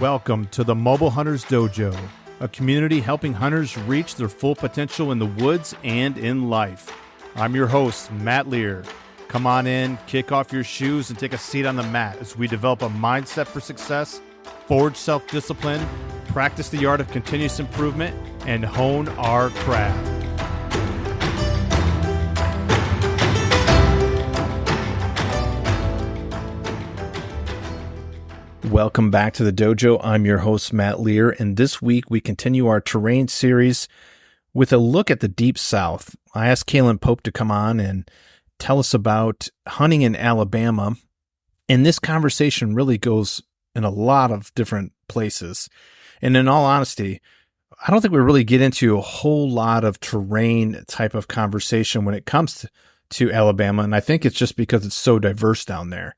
Welcome to the Mobile Hunters Dojo, a community helping hunters reach their full potential in the woods and in life. I'm your host, Matt Lear. Come on in, kick off your shoes, and take a seat on the mat as we develop a mindset for success, forge self-discipline, practice the art of continuous improvement, and hone our craft. Welcome back to the dojo. I'm your host, Matt Lear, and this week we continue our Terrian Series with a look at the Deep South. I asked Kaylan Pope to come on and tell us about hunting in Alabama, and this conversation really goes in a lot of different places. And in all honesty, I don't think we really get into a whole lot of terrain type of conversation when it comes to Alabama, and I think it's just because it's so diverse down there.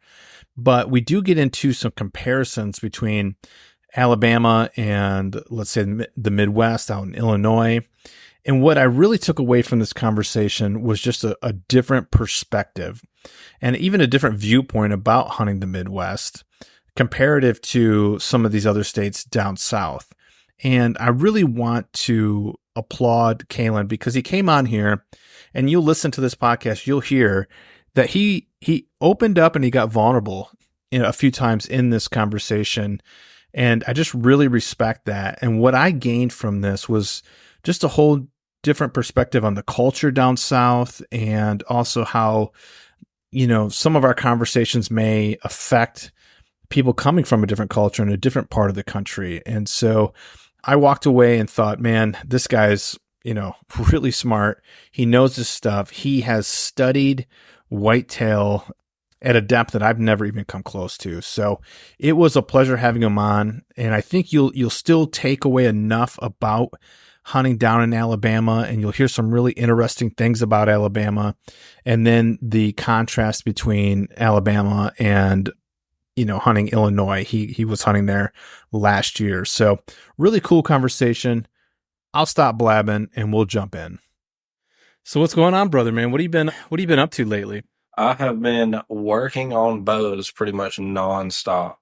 But we do get into some comparisons between Alabama and, let's say, the Midwest out in Illinois. And what I really took away from this conversation was just a different perspective and even a different viewpoint about hunting the Midwest comparative to some of these other states down south. And I really want to applaud Kaylan because he came on here, and you'll listen to this podcast, you'll hear that he opened up and he got vulnerable a few times in this conversation. And I just really respect that. And what I gained from this was just a whole different perspective on the culture down south, and also how, some of our conversations may affect people coming from a different culture in a different part of the country. And so I walked away and thought, man, this guy's, really smart. He knows his stuff. He has studied whitetail at a depth that I've never even come close to. So it was a pleasure having him on. And I think you'll still take away enough about hunting down in Alabama, and you'll hear some really interesting things about Alabama. And then the contrast between Alabama and, hunting Illinois. He was hunting there last year. So really cool conversation. I'll stop blabbing and we'll jump in. So what's going on, brother, man? What have you been up to lately? I have been working on bows pretty much nonstop.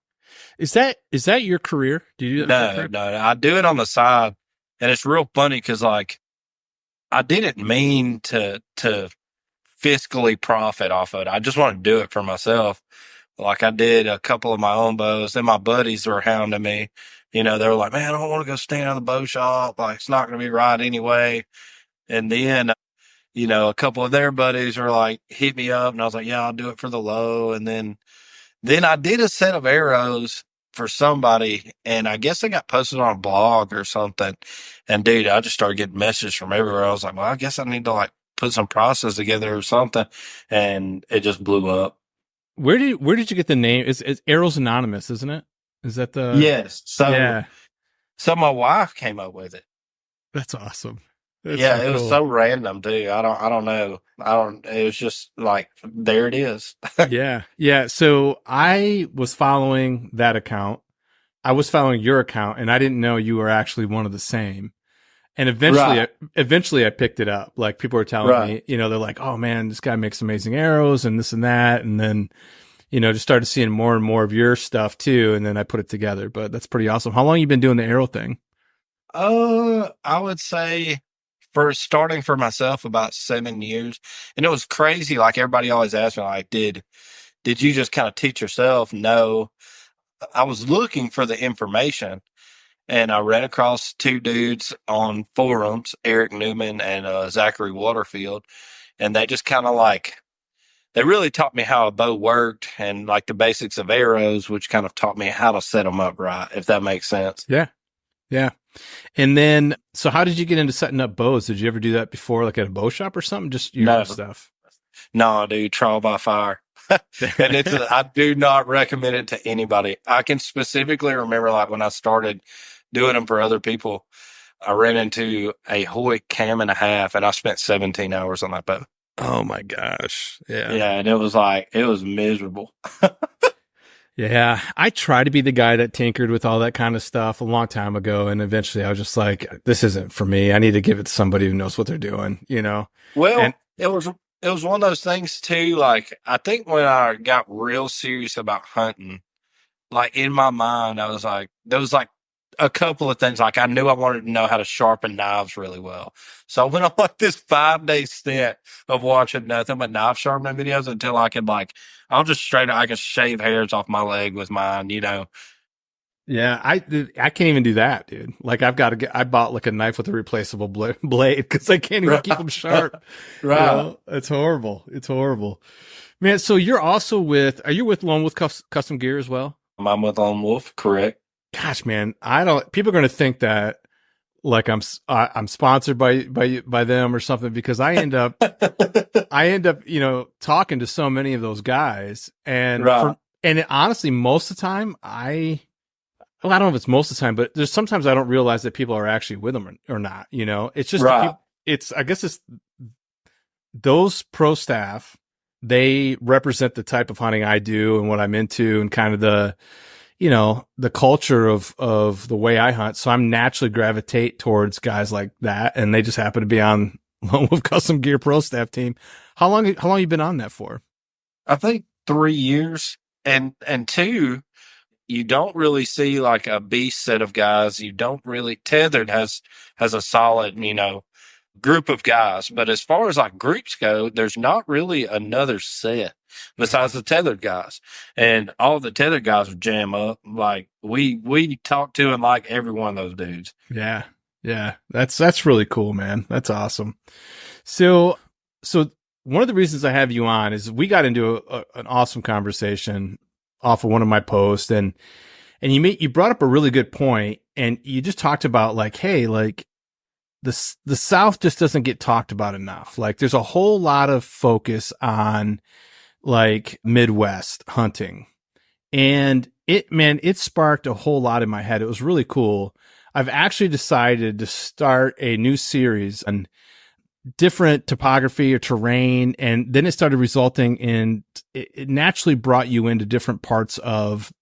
Is that your career? Do you do that? No, I do it on the side, and it's real funny because I didn't mean to fiscally profit off of it. I just want to do it for myself. Like I did a couple of my own bows, and my buddies were hounding me. They were like, "Man, I don't want to go stand in the bow shop. Like it's not going to be right anyway." And then a couple of their buddies were like, hit me up, and I was like, yeah, I'll do it for the low. And then I did a set of arrows for somebody, and I guess they got posted on a blog or something. And dude, I just started getting messages from everywhere. I was like, well, I guess I need to put some process together or something. And it just blew up. Where did you get the name? It's Arrows Anonymous, isn't it? Is that the? Yes. So, yeah. So my wife came up with it. That's awesome. It was so random, dude. I don't know. It was just like, there it is. Yeah. So I was following that account. I was following your account, and I didn't know you were actually one of the same. And eventually I picked it up. Like people were telling me, they're like, oh man, this guy makes amazing arrows and this and that. And then, just started seeing more and more of your stuff too. And then I put it together, but that's pretty awesome. How long you been doing the arrow thing? I would say starting for myself about 7 years. And it was crazy. Like everybody always asks me, like, did you just kind of teach yourself? No, I was looking for the information, and I ran across two dudes on forums, Eric Newman and Zachary Waterfield. And they just kind of they really taught me how a bow worked and like the basics of arrows, which kind of taught me how to set them up right, if that makes sense. Yeah. And then, so how did you get into setting up bows? Did you ever do that before, like at a bow shop or something? Just your own stuff? No, dude, trial by fire. And I do not recommend it to anybody. I can specifically remember when I started doing them for other people, I ran into a Hoyt cam and a half, and I spent 17 hours on that bow. Oh my gosh. Yeah. Yeah. And it was miserable. Yeah, I tried to be the guy that tinkered with all that kind of stuff a long time ago, and eventually I was just like, this isn't for me. I need to give it to somebody who knows what they're doing, Well, it was one of those things too. Like, I think when I got real serious about hunting, like in my mind, I was like, there was like a couple of things. Like I knew I wanted to know how to sharpen knives really well. So I went on like this 5 day stint of watching nothing but knife sharpening videos until I could like, I'll just straight up, I could shave hairs off my leg with mine, you know. Yeah, I can't even do that, dude. Like I've got to get. I bought like a knife with a replaceable blade because I can't even keep them sharp. You Right. know, it's horrible. It's horrible, man. So you're also with? Are you with Lone Wolf Custom Gear as well? I'm with Lone Wolf, correct? Gosh, man, I don't. People are going to think that like I'm sponsored by them or something because I end up talking to so many of those guys Right. honestly most of the time well, I don't know if it's most of the time, but there's sometimes I don't realize that people are actually with them or not. You know, it's just Right. I guess it's those pro staff. They represent the type of hunting I do and what I'm into and kind of the culture of the way I hunt. So I'm naturally gravitate towards guys like that. And they just happen to be on Lone Wolf Custom Gear pro staff team. How long you been on that for? I think 3 years. And two, you don't really see like a beast set of guys. You don't really Tethered has a solid, group of guys. But as far as like groups go, there's not really another set besides the Tethered guys. And all the Tethered guys would jam up. Like we talk to and like every one of those dudes. Yeah. Yeah. That's really cool, man. That's awesome. So one of the reasons I have you on is we got into an awesome conversation off of one of my posts and you brought up a really good point and you just talked about like, hey, like the South just doesn't get talked about enough. Like there's a whole lot of focus on like Midwest hunting and it sparked a whole lot in my head. It was really cool. I've actually decided to start a new series on different topography or terrain. And then it started resulting in, it naturally brought you into different parts of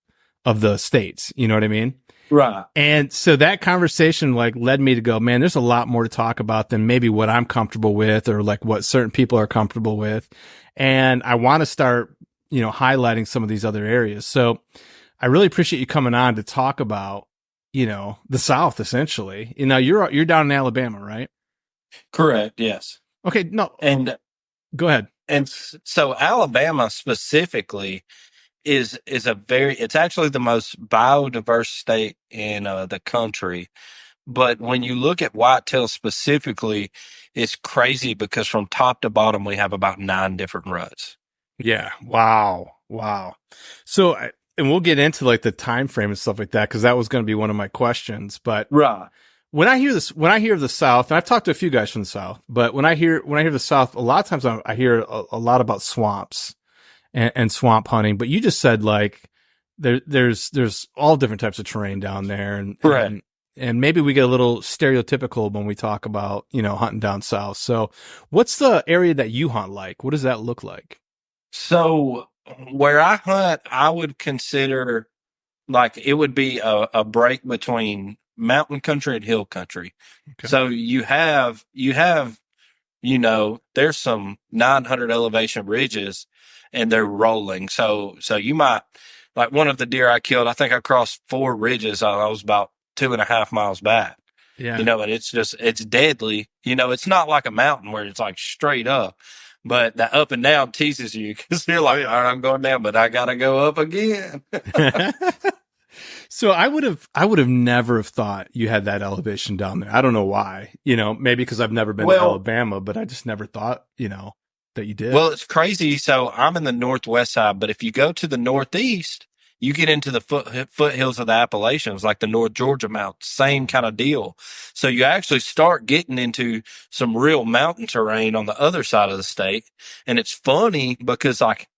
the states. You know what I mean? Right. And so that conversation like led me to go, man, there's a lot more to talk about than maybe what I'm comfortable with or like what certain people are comfortable with. And I want to start, highlighting some of these other areas. So I really appreciate you coming on to talk about, the South essentially. You're down in Alabama, right? Correct. Yes. Okay. No, And go ahead. so Alabama specifically is it's actually the most biodiverse state in the country. But when you look at whitetail specifically, it's crazy because from top to bottom we have about 9 different ruts. Yeah. Wow. Wow. So, and we'll get into like the time frame and stuff like that because that was going to be one of my questions. But Right. when I hear of the South, and I've talked to a few guys from the South, but when I hear the South, a lot of times I hear a lot about swamps and swamp hunting. But you just said like there's all different types of terrain down there, and maybe we get a little stereotypical when we talk about hunting down south. So, what's the area that you hunt like? What does that look like? So where I hunt, I would consider like it would be a break between mountain country and hill country. Okay. So there's some 900 elevation ridges and they're rolling. So you might like one of the deer I killed. I think I crossed 4 ridges. I was about 2.5 miles back. Yeah. And it's deadly. It's not like a mountain where it's like straight up, but the up and down teases you because you're like, all right, I'm going down, but I got to go up again. So I would have never have thought you had that elevation down there. I don't know why, maybe because I've never been to Alabama, but I just never thought, that you did. Well, it's crazy. So I'm in the northwest side, but if you go to the northeast, you get into the foothills of the Appalachians, like the North Georgia mountains, same kind of deal. So you actually start getting into some real mountain terrain on the other side of the state. And it's funny because like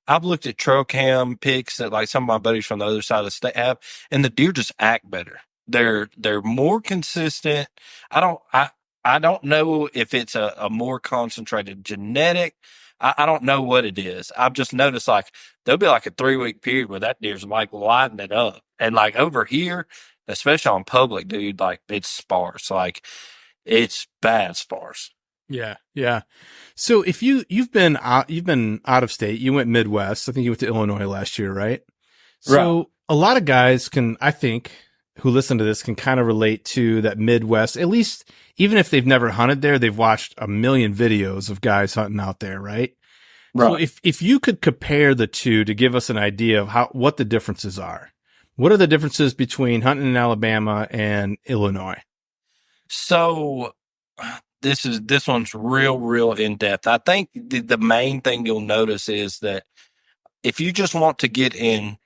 I've looked at trail cam pics that like some of my buddies from the other side of the state have, and the deer just act better. They're more consistent. I don't know if it's a more concentrated genetic. I don't know what it is. I've just noticed like there'll be like a 3 week period where that deer's like lighting it up. And like over here, especially on public, dude, like it's sparse. Like it's bad sparse. Yeah. Yeah. So if you've been out of state, you went Midwest. I think you went to Illinois last year, right? So Right. a lot of guys can, I think, who listen to this can kind of relate to that Midwest, at least even if they've never hunted there, they've watched a million videos of guys hunting out there, right? So Right. if you could compare the two to give us an idea of what the differences are, what are the differences between hunting in Alabama and Illinois? So this one's real in depth. I think the main thing you'll notice is that if you just want to get in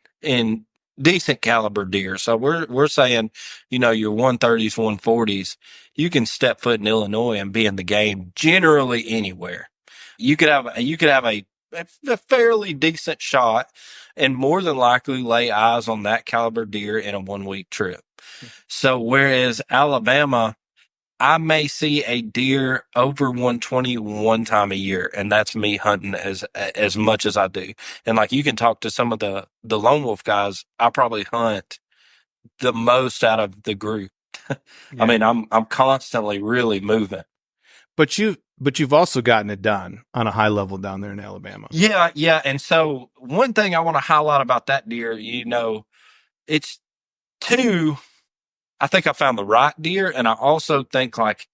decent caliber deer, so we're saying, your 130s, 140s, you can step foot in Illinois and be in the game generally anywhere. You could have a fairly decent shot and more than likely lay eyes on that caliber deer in a 1 week trip. So whereas Alabama, I may see a deer over 120 one time a year, and that's me hunting as much as I do. And like you can talk to some of the lone wolf guys, I probably hunt the most out of the group. I Yeah. mean, I'm constantly really moving. But you've also gotten it done on a high level down there in Alabama. Yeah, yeah. And so one thing I want to highlight about that deer, it's two. I think I found the right deer, and I also think like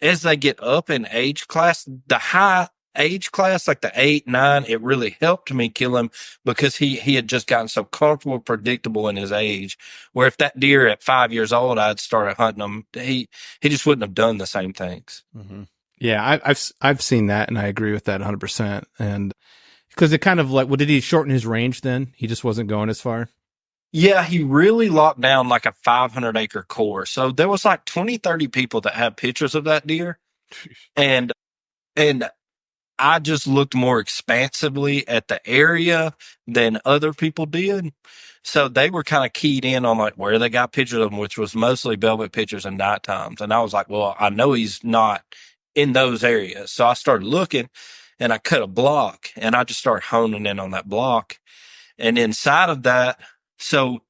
as they get up in age class, the high age class, like the 8, 9, it really helped me kill him because he had just gotten so comfortable, predictable in his age. Where if that deer at 5 years old, I'd started hunting him, he just wouldn't have done the same things. Mm-hmm. Yeah, I've seen that, and I agree with that 100%. And because it kind of like, well, did he shorten his range then? He just wasn't going as far. Yeah, he really locked down like a 500-acre core. So there was like 20, 30 people that had pictures of that deer. And, and I just looked more expansively at the area than other people did. So they were kind of keyed in on like where they got pictures of him, which was mostly velvet pictures and night times. And I was like, well, I know he's not in those areas. So I started looking and I cut a block and I just started honing in on that block. And inside of that, so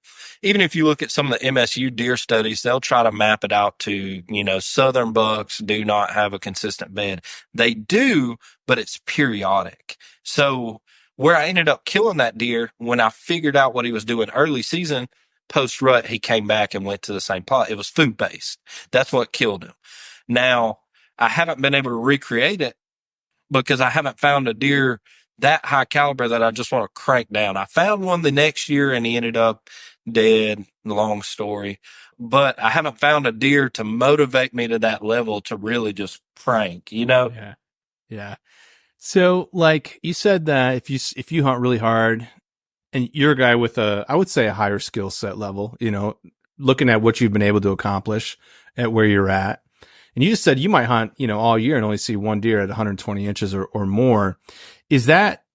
even if you look at some of the MSU deer studies, they'll try to map it out to, southern bucks do not have a consistent bed. They do, but it's periodic. So where I ended up killing that deer, when I figured out what he was doing early season, post rut, he came back and went to the same plot. It was food based. That's what killed him. Now, I haven't been able to recreate it because I haven't found a deer that high caliber that I just want to crank down. I found one the next year and he ended up dead. Long story, but I haven't found a deer to motivate me to that level to really just crank. Yeah, yeah. So, like you said that if you hunt really hard, and you're a guy with I would say a higher skill set level, looking at what you've been able to accomplish at where you're at, and you just said you might hunt, all year and only see one deer at 120 inches or more. Is that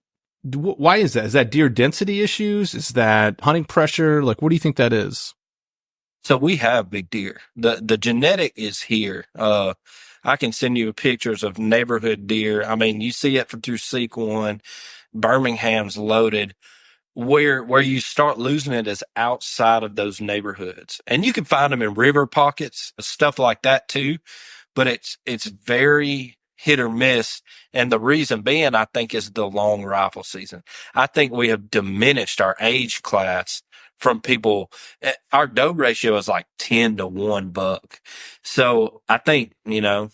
why is that? Is that deer density issues? Is that hunting pressure? Like, what do you think that is? So we have big deer. The genetic is here. I can send you pictures of neighborhood deer. I mean, you see it through Seek One. Birmingham's loaded. Where you start losing it is outside of those neighborhoods, and you can find them in river pockets, stuff like that too. But it's very hit or miss, and the reason being, I think, is the long rifle season. I think we have diminished our age class from people. Our doe ratio is like 10 to 1 buck. So I think, I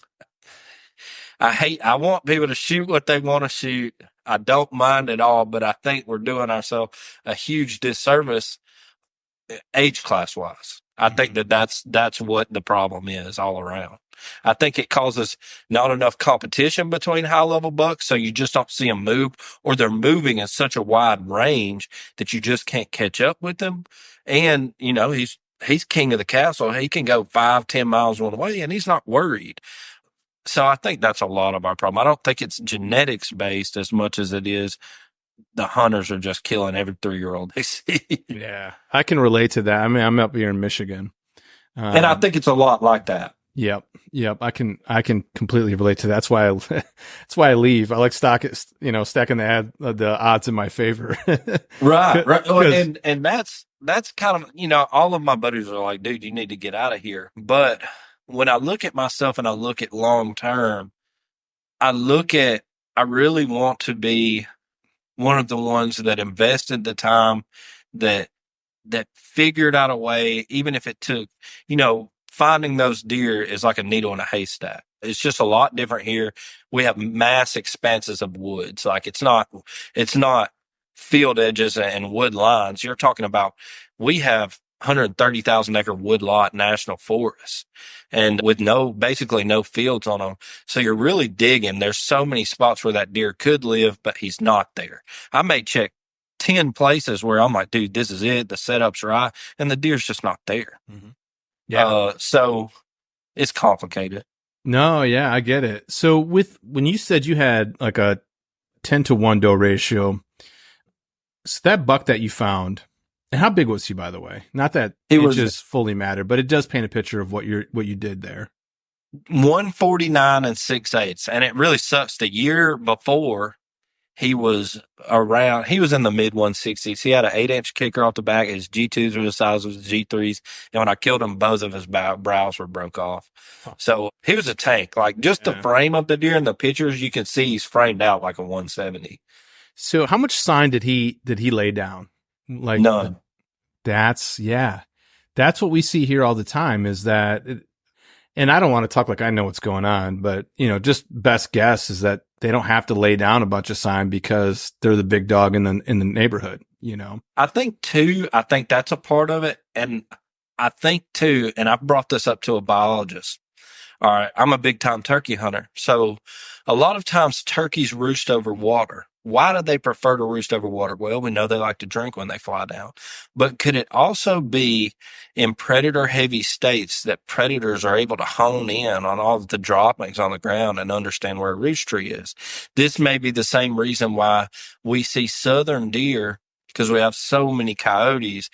want people to shoot what they want to shoot. I don't mind at all, but I think we're doing ourselves a huge disservice age class wise. I think that's what the problem is all around. I think it causes not enough competition between high level bucks, so you just don't see them move, or they're moving in such a wide range that you just can't catch up with them. And he's king of the castle. He can go 5, 10 miles one way, and he's not worried. So I think that's a lot of our problem. I don't think it's genetics based as much as it is the hunters are just killing every 3-year-old they see. Yeah, I can relate to that. I mean, I'm up here in Michigan. And I think it's a lot like that. Yep. Yep. I can completely relate to that. That's why that's why I leave. I like stacking the odds in my favor. Right. And that's kind of, all of my buddies are like, dude, you need to get out of here. But when I look at myself and I look at long term, I really want to be one of the ones that invested the time that that figured out a way, even if it took, finding those deer is like a needle in a haystack. It's just a lot different here. We have mass expanses of woods. Like it's not field edges and wood lines. You're talking about, we have 130,000 acre woodlot national forests and with basically no fields on them. So you're really digging. There's so many spots where that deer could live, but he's not there. I may check 10 places where I'm like, dude, this is it. The setup's right. And the deer's just not there. Mm-hmm. Yeah. So it's complicated. No, yeah, I get it. So when you said you had like a 10-to-1 doe ratio, so that buck that you found, and how big was he, by the way? Not that inches fully matter, but it does paint a picture of what you did there. 149 and 6/8. And it really sucks. The year before, he was in the mid 160s. He had an 8-inch kicker off the back. His G2s were the size of his G3s. And when I killed him, both of his brows were broke off. So he was a tank. Like just the frame of the deer in the pictures, you can see he's framed out like a 170. So how much sign did he lay down? Like none. That's what we see here all the time is that, and I don't want to talk like I know what's going on, but just best guess is that they don't have to lay down a bunch of sign because they're the big dog in the neighborhood, I think that's a part of it. And I think too, and I brought this up to a biologist. All right. I'm a big time turkey hunter. So a lot of times turkeys roost over water. Why do they prefer to roost over water? Well, we know they like to drink when they fly down, but could it also be in predator heavy states that predators are able to hone in on all of the droppings on the ground and understand where a roost tree is? This may be the same reason why we see southern deer, because we have so many coyotes.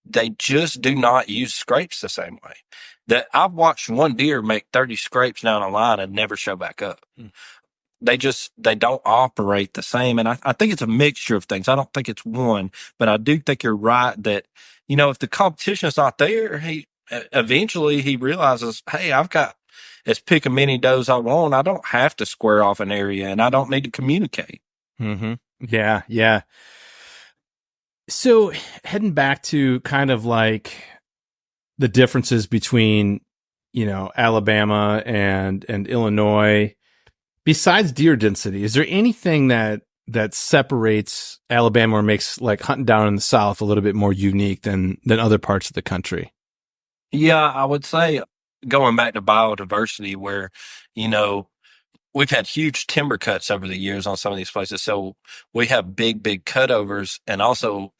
They just do not use scrapes the same way. That I've watched one deer make 30 scrapes down a line and never show back up. They don't operate the same. And I think it's a mixture of things. I don't think it's one, but I do think you're right that, if the competition is not there, eventually he realizes, hey, I've got as pick a many does I want. I don't have to square off an area and I don't need to communicate. Mm-hmm. Yeah. Yeah. So heading back to kind of like the differences between, Alabama and Illinois, besides deer density, is there anything that separates Alabama or makes like hunting down in the South a little bit more unique than other parts of the country? Yeah, I would say going back to biodiversity where, we've had huge timber cuts over the years on some of these places. So we have big cutovers and also,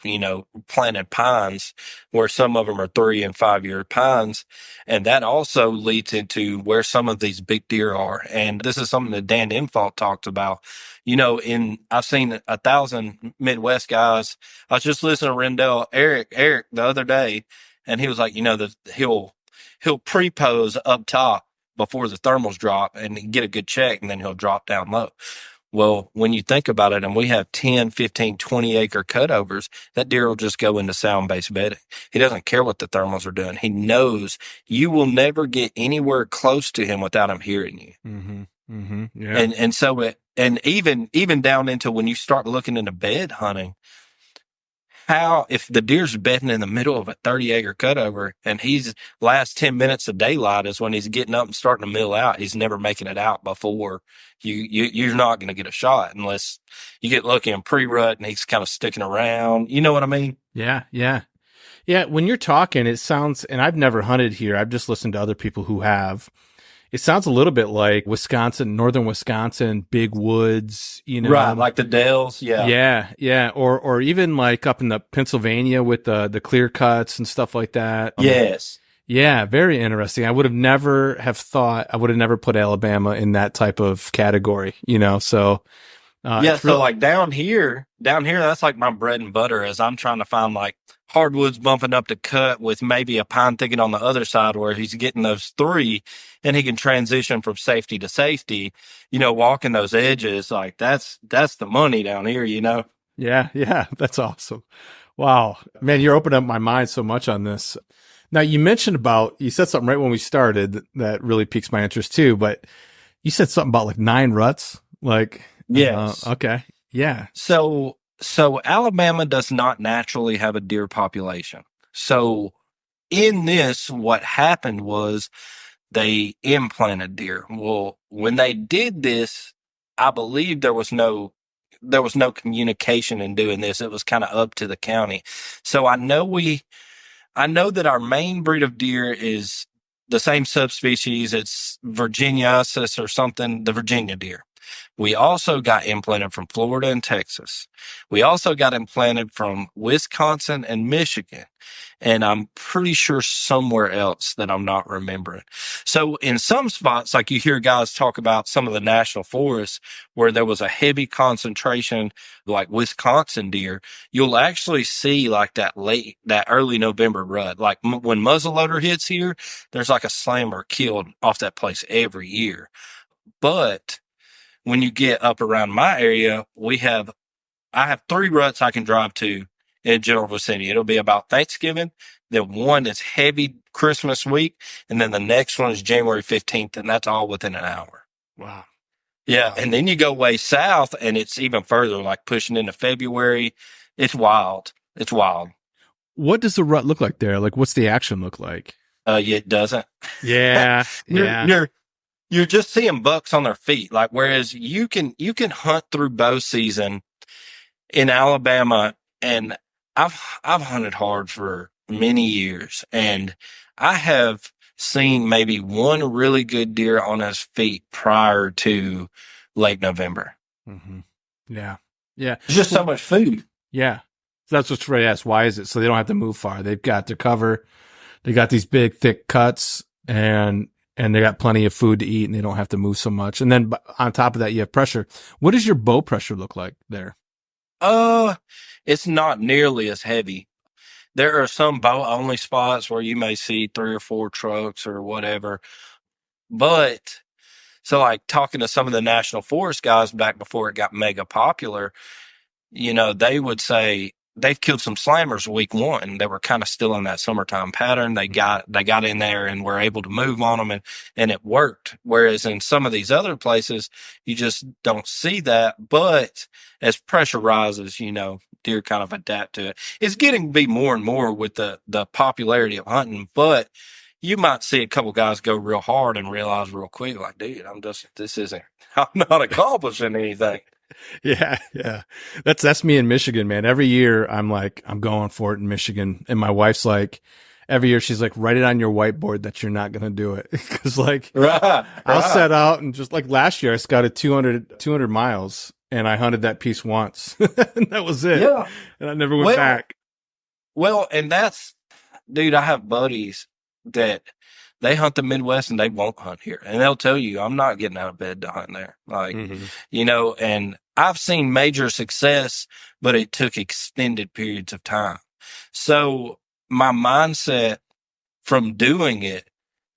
planted pines where some of them are 3 and 5 year pines. And that also leads into where some of these big deer are. And this is something that Dan Infalt talked about. I've seen 1,000 Midwest guys. I was just listening to Rendell Eric the other day, and he was like, he'll pre-pose up top before the thermals drop and get a good check, and then he'll drop down low. Well, when you think about it, and we have 10, 15, 20 acre cutovers, that deer will just go into sound-based bedding. He doesn't care what the thermals are doing. He knows you will never get anywhere close to him without him hearing you. Mm-hmm. Mm-hmm. Yeah. And so even down into when you start looking into bed hunting, if the deer's bedding in the middle of a 30 acre cutover and he's last 10 minutes of daylight is when he's getting up and starting to mill out, he's never making it out before you're not going to get a shot unless you get lucky in pre-rut and he's kind of sticking around. You know what I mean? Yeah. Yeah. Yeah. When you're talking, it sounds, and I've never hunted here. I've just listened to other people who have. It sounds a little bit like Wisconsin, northern Wisconsin, big woods, Right, like the Dells, yeah. Yeah, yeah. Or even like up in the Pennsylvania with the clear cuts and stuff like that. Yes. Yeah, very interesting. I would have never put Alabama in that type of category, so. So like down here, that's like my bread and butter is I'm trying to find like hardwoods bumping up the cut with maybe a pine thicket on the other side where he's getting those 3 and he can transition from safety to safety, walking those edges. Like that's the money down here, Yeah. Yeah. That's awesome. Wow, man, you're opening up my mind so much on this. Now you said something right when we started that really piques my interest too, but you said something about like 9 ruts, like. Yes. Okay. Yeah. So Alabama does not naturally have a deer population. So in this, what happened was they implanted deer. Well, when they did this, I believe there was no communication in doing this. It was kind of up to the county. So I know that our main breed of deer is the same subspecies. It's Virginiasis or something, the Virginia deer. We also got implanted from Florida and Texas. We also got implanted from Wisconsin and Michigan. And I'm pretty sure somewhere else that I'm not remembering. So in some spots, like you hear guys talk about some of the national forests where there was a heavy concentration, like Wisconsin deer, you'll actually see like that early November rut. Like when muzzleloader hits here, there's like a slammer killed off that place every year. But when you get up around my area, I have 3 ruts I can drive to in general vicinity. It'll be about Thanksgiving. Then one is heavy Christmas week. And then the next one is January 15th. And that's all within an hour. Wow. Yeah. Wow. And then you go way south and it's even further, like pushing into February. It's wild. It's wild. What does the rut look like there? Like, what's the action look like? Yeah, it doesn't. Yeah. you're, Yeah. you're, you're just seeing bucks on their feet. Like, whereas you can hunt through bow season in Alabama, and I've hunted hard for many years, and I have seen maybe one really good deer on his feet prior to late November. Mm-hmm. Yeah. Yeah. There's just so much food. Yeah. So that's what's really asked. Why is it? So they don't have to move far. They've got their cover. They got these big, thick cuts and they got plenty of food to eat and they don't have to move so much. And then on top of that, you have pressure. What does your bow pressure look like there? It's not nearly as heavy. There are some bow only spots where you may see 3 or 4 trucks or whatever. But so like talking to some of the national forest guys back before it got mega popular, they would say they've killed some slammers week 1. They were kind of still in that summertime pattern. They got in there and were able to move on them and it worked. Whereas in some of these other places, you just don't see that. But as pressure rises, deer kind of adapt to it. It's getting to be more and more with the popularity of hunting, but you might see a couple guys go real hard and realize real quick, like, dude, I'm not accomplishing anything. Yeah. Yeah. That's me in Michigan, man. Every year I'm going for it in Michigan. And my wife's like, every year she's like, write it on your whiteboard that you're not going to do it. Cause I'll set out and just like last year I scouted 200 miles and I hunted that piece once and that was it. Yeah. And I never went back. Well, and dude, I have buddies that they hunt the Midwest and they won't hunt here. And they'll tell you, I'm not getting out of bed to hunt there. Like, and I've seen major success, but it took extended periods of time. So my mindset from doing it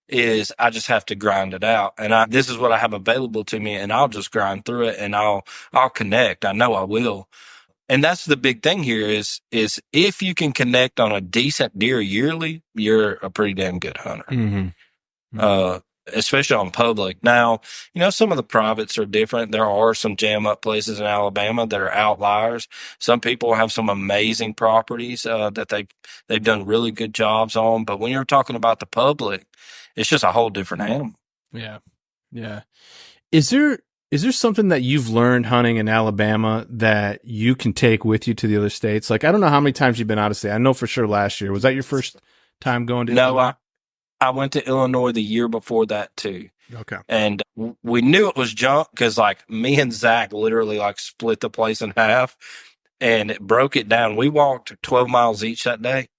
is I just have to grind it out. And this is what I have available to me and I'll just grind through it and I'll connect. I know I will. And that's the big thing here is if you can connect on a decent deer yearly, you're a pretty damn good hunter. Mm-hmm. Especially on public. Now, some of the privates are different. There are some jam up places in Alabama that are outliers. Some people have some amazing properties, that they've done really good jobs on. But when you're talking about the public, it's just a whole different animal. Yeah. Yeah. Is there something that you've learned hunting in Alabama that you can take with you to the other states? Like, I don't know how many times you've been out of state. I know for sure last year. Was that your first time going to Illinois? No, I went to Illinois the year before that too. Okay. And we knew it was junk because like me and Zach literally like split the place in half and it broke it down. We walked 12 miles each that day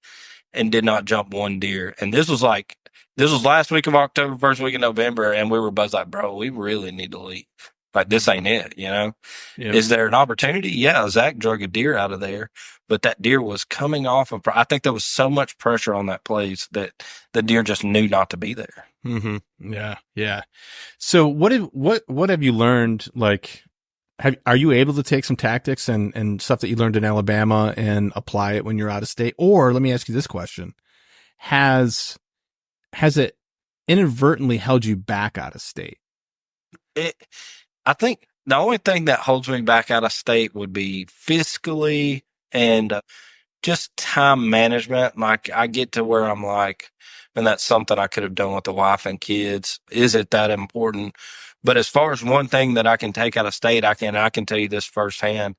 and did not jump one deer. And this was last week of October, first week of November. And we were both like, bro, we really need to leave. Like, this ain't it, Yep. Is there an opportunity? Yeah, Zach drug a deer out of there, but that deer was coming off of, I think there was so much pressure on that place that the deer just knew not to be there. Mm-hmm. Yeah. Yeah. So what have you learned? Like, are you able to take some tactics and stuff that you learned in Alabama and apply it when you're out of state? Or let me ask you this question. Has it inadvertently held you back out of state? I think the only thing that holds me back out of state would be fiscally and just time management. Like I get to where I'm like, and that's something I could have done with the wife and kids. Is it that important? But as far as one thing that I can take out of state, I can tell you this firsthand.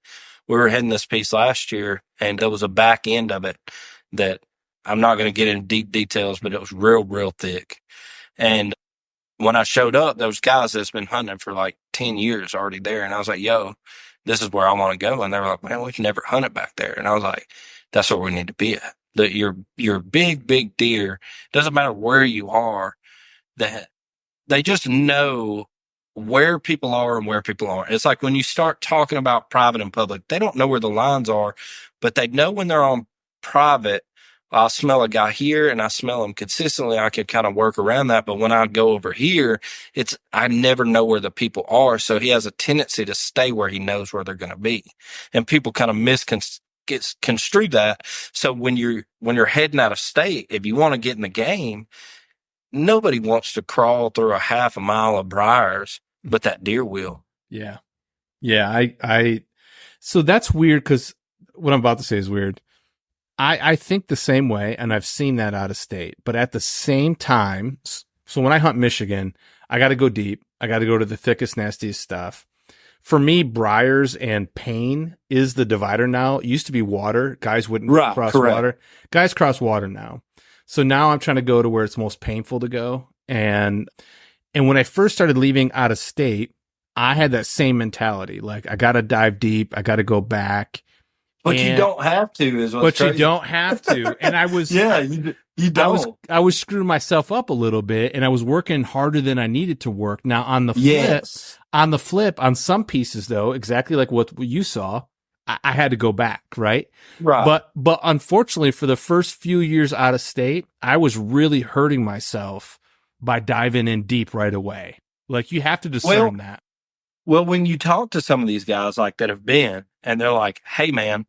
We were heading this piece last year, and there was a back end of it that I'm not going to get into deep details, but it was real thick. And when I showed up, those guys that's been hunting for like 10 years already there. And I was like, yo, this is where I want to go. And they were like, man, we've never hunted back there. And I was like, that's where we need to be at. Your big deer, doesn't matter where you are, that they just know where people are and where people aren't. It's like when you start talking about private and public, they don't know where the lines are, but they know when they're on private. I'll smell a guy here and I smell him consistently. I could kind of work around that. But when I go over here, I never know where the people are. So he has a tendency to stay where he knows where they're going to be. And people kind of misconstrue that. So when you're heading out of state, if you want to get in the game, nobody wants to crawl through a half a mile of briars, but that deer will. Yeah. Yeah. So that's weird because what I'm about to say is weird. I think the same way, and I've seen that out of state, but at the same time, so when I hunt Michigan, I got to go deep. I got to go to the thickest, nastiest stuff. For me, briars and pain is the divider now. It used to be water. Guys wouldn't cross water. Guys cross water now. So now I'm trying to go to where it's most painful to go. And when I first started leaving out of state, I had that same mentality. Like, I got to dive deep. I got to go back. But you don't have to, is what's crazy. You don't have to. And I was, yeah, you don't. I was screwing myself up a little bit, and I was working harder than I needed to work. Now on the flip, on some pieces though, exactly like what you saw, I had to go back, right? Right. But unfortunately, for the first few years out of state, I was really hurting myself by diving in deep right away. Like, you have to discern that. Well, when you talk to some of these guys like that have been, and they're like, hey man,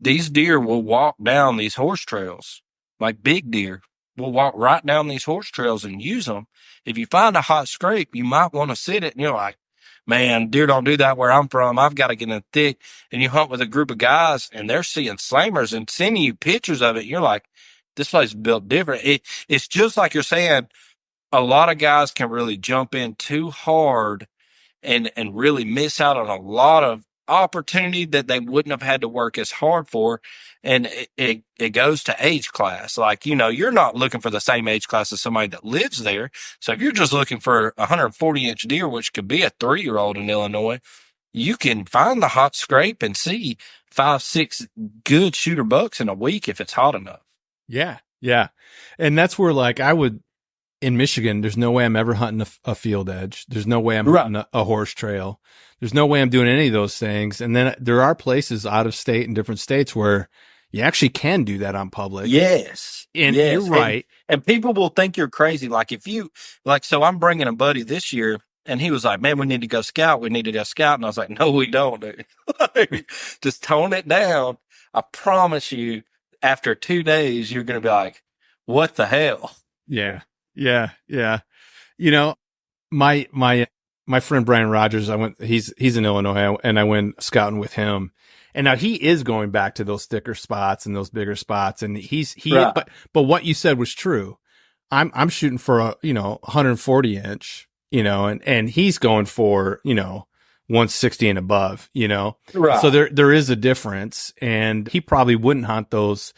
these deer will walk down these horse trails, like big deer will walk right down these horse trails and use them. If you find a hot scrape, you might want to sit it. And you're like, man, deer don't do that where I'm from. I've got to get in thick. And you hunt with a group of guys and they're seeing slammers and sending you pictures of it. And you're like, this place is built different. It's just like you're saying, a lot of guys can really jump in too hard and really miss out on a lot of opportunity that they wouldn't have had to work as hard for. And it goes to age class. Like, you're not looking for the same age class as somebody that lives there. So if you're just looking for a 140-inch deer, which could be a 3-year-old in Illinois, you can find the hot scrape and see 5-6 good shooter bucks in a week if it's hot enough. Yeah. Yeah. And that's where, like, in Michigan, there's no way I'm ever hunting a field edge. There's no way I'm hunting a horse trail. There's no way I'm doing any of those things. And then there are places out of state in different states where you actually can do that on public. Yes. And you're right. And people will think you're crazy. So I'm bringing a buddy this year and he was like, man, we need to go scout. We need to go scout. And I was like, no, we don't, dude. Just tone it down. I promise you, after 2 days, you're going to be like, what the hell? Yeah. Yeah. Yeah. My friend Brian Rogers, he's in Illinois, and I went scouting with him. And now he is going back to those thicker spots and those bigger spots. And but what you said was true. I'm shooting for a, 140 inch, and he's going for, 160 and above, Right. So there is a difference, and he probably wouldn't hunt those